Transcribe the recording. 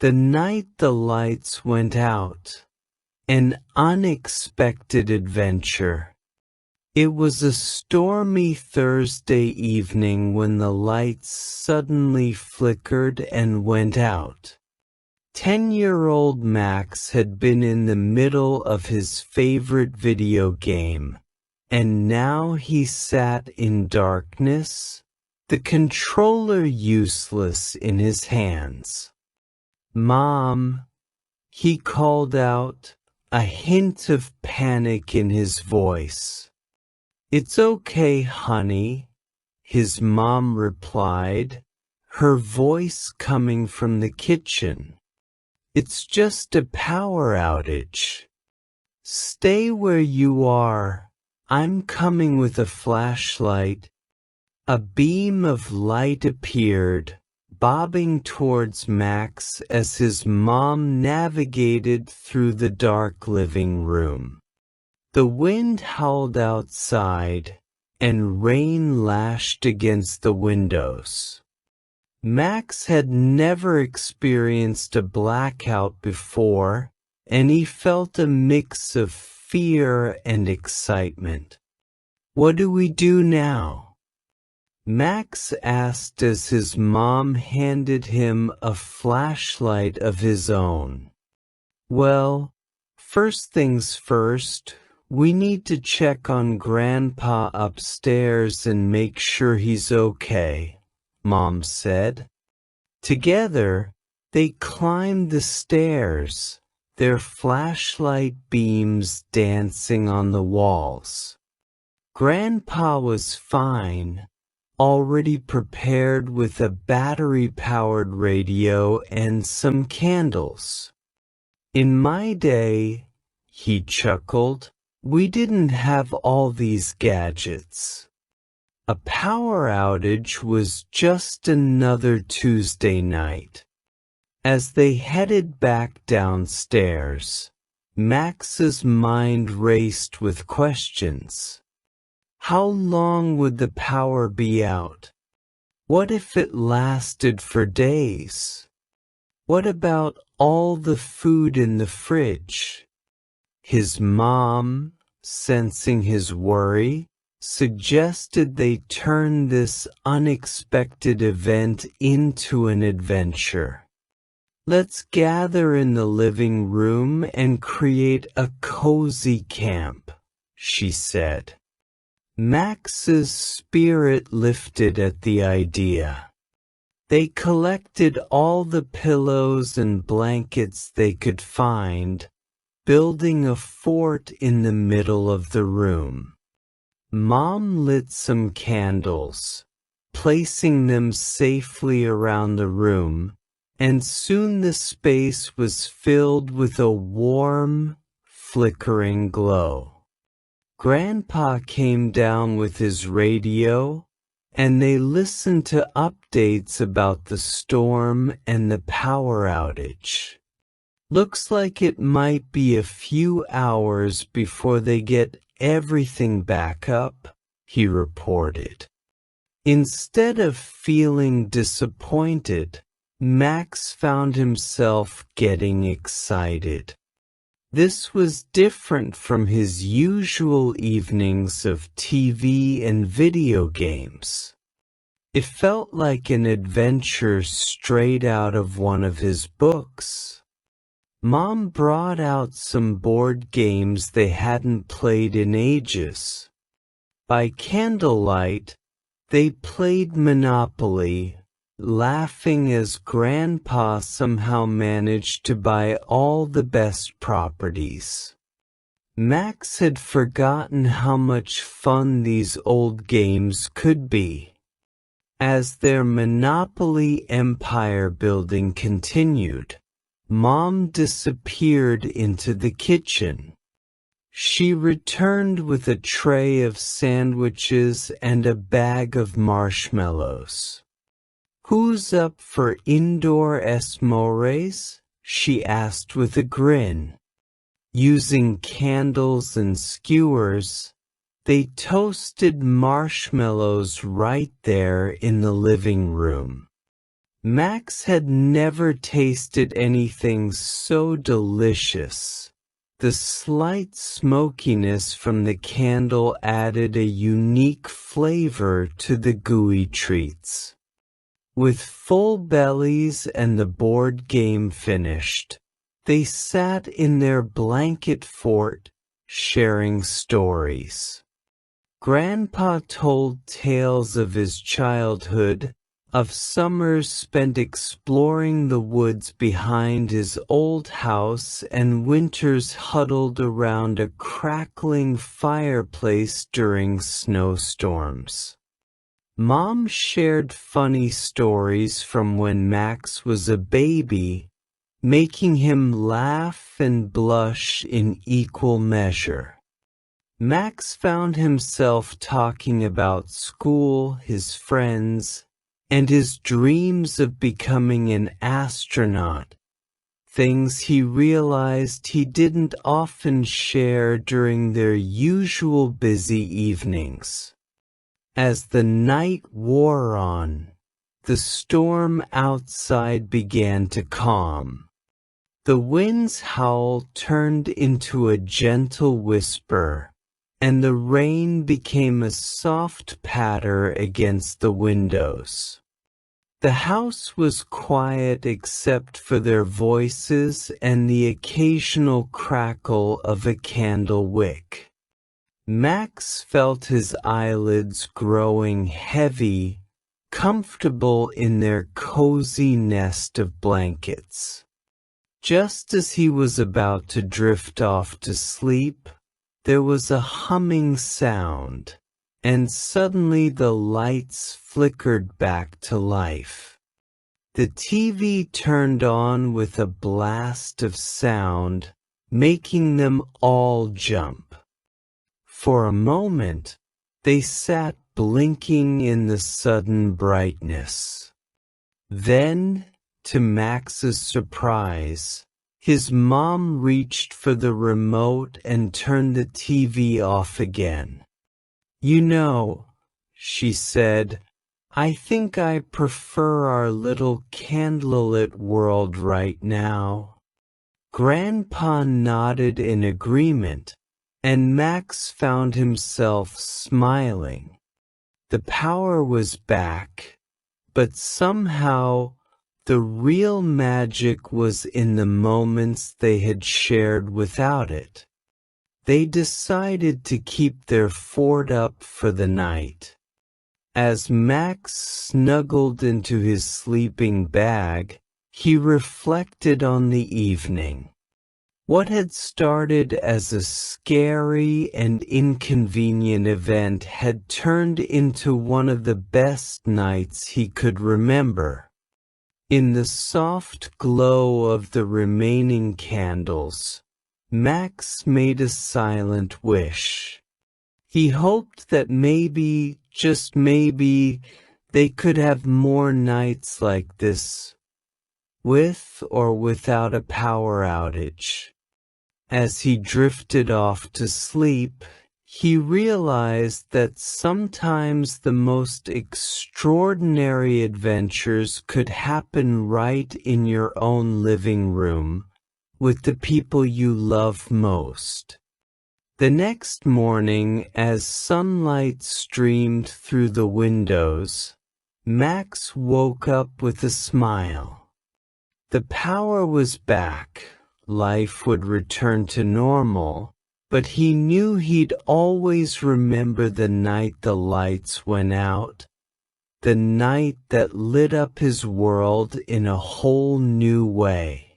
The night the lights went out. An unexpected adventure. It was a stormy Thursday evening when the lights suddenly flickered and went out. 10-year-old Max had been in the middle of his favorite video game, and now he sat in darkness, the controller useless in his hands. "Mom," he called out, a hint of panic in his voice. "It's okay, honey," his mom replied, her voice coming from the kitchen. "It's just a power outage. Stay where you are. I'm coming with a flashlight." A beam of light appeared, bobbing towards Max as his mom navigated through the dark living room. The wind howled outside, and rain lashed against the windows. Max had never experienced a blackout before, and he felt a mix of fear and excitement. "What do we do now?" Max asked as his mom handed him a flashlight of his own. "Well, first things first, we need to check on Grandpa upstairs and make sure he's okay," Mom said. Together, they climbed the stairs, their flashlight beams dancing on the walls. Grandpa was fine, already prepared with a battery-powered radio and some candles. "In my day," he chuckled, "we didn't have all these gadgets." A power outage was just another Tuesday night. As they headed back downstairs, Max's mind raced with questions. How long would the power be out? What if it lasted for days? What about all the food in the fridge? His mom, sensing his worry, suggested they turn this unexpected event into an adventure. "Let's gather in the living room and create a cozy camp," she said. Max's spirit lifted at the idea. They collected all the pillows and blankets they could find, building a fort in the middle of the room. Mom lit some candles, placing them safely around the room, and soon the space was filled with a warm, flickering glow. Grandpa came down with his radio, and they listened to updates about the storm and the power outage. "Looks like it might be a few hours before they get everything back up," he reported. Instead of feeling disappointed, Max found himself getting excited. This was different from his usual evenings of TV and video games. It felt like an adventure straight out of one of his books. Mom brought out some board games they hadn't played in ages. By candlelight, they played Monopoly, laughing as Grandpa somehow managed to buy all the best properties. Max had forgotten how much fun these old games could be. As their Monopoly empire building continued, Mom disappeared into the kitchen. She returned with a tray of sandwiches and a bag of marshmallows. "Who's up for indoor s'mores?" she asked with a grin. Using candles and skewers, they toasted marshmallows right there in the living room. Max had never tasted anything so delicious. The slight smokiness from the candle added a unique flavor to the gooey treats. With full bellies and the board game finished, they sat in their blanket fort, sharing stories. Grandpa told tales of his childhood, of summers spent exploring the woods behind his old house and winters huddled around a crackling fireplace during snowstorms. Mom shared funny stories from when Max was a baby, making him laugh and blush in equal measure. Max found himself talking about school, his friends, and his dreams of becoming an astronaut, things he realized he didn't often share during their usual busy evenings. As the night wore on, the storm outside began to calm. The wind's howl turned into a gentle whisper, and the rain became a soft patter against the windows. The house was quiet except for their voices and the occasional crackle of a candle wick. Max felt his eyelids growing heavy, comfortable in their cozy nest of blankets. Just as he was about to drift off to sleep, there was a humming sound, and suddenly the lights flickered back to life. The TV turned on with a blast of sound, making them all jump. For a moment, they sat blinking in the sudden brightness. Then, to Max's surprise, his mom reached for the remote and turned the TV off again. "You know," she said, "I think I prefer our little candlelit world right now." Grandpa nodded in agreement, and Max found himself smiling. The power was back, but somehow the real magic was in the moments they had shared without it. They decided to keep their fort up for the night. As Max snuggled into his sleeping bag, he reflected on the evening. What had started as a scary and inconvenient event had turned into one of the best nights he could remember. In the soft glow of the remaining candles, Max made a silent wish. He hoped that maybe, just maybe, they could have more nights like this, with or without a power outage. As he drifted off to sleep, he realized that sometimes the most extraordinary adventures could happen right in your own living room, with the people you love most. The next morning, as sunlight streamed through the windows, Max woke up with a smile. The power was back. Life would return to normal, but he knew he'd always remember the night the lights went out, the night that lit up his world in a whole new way.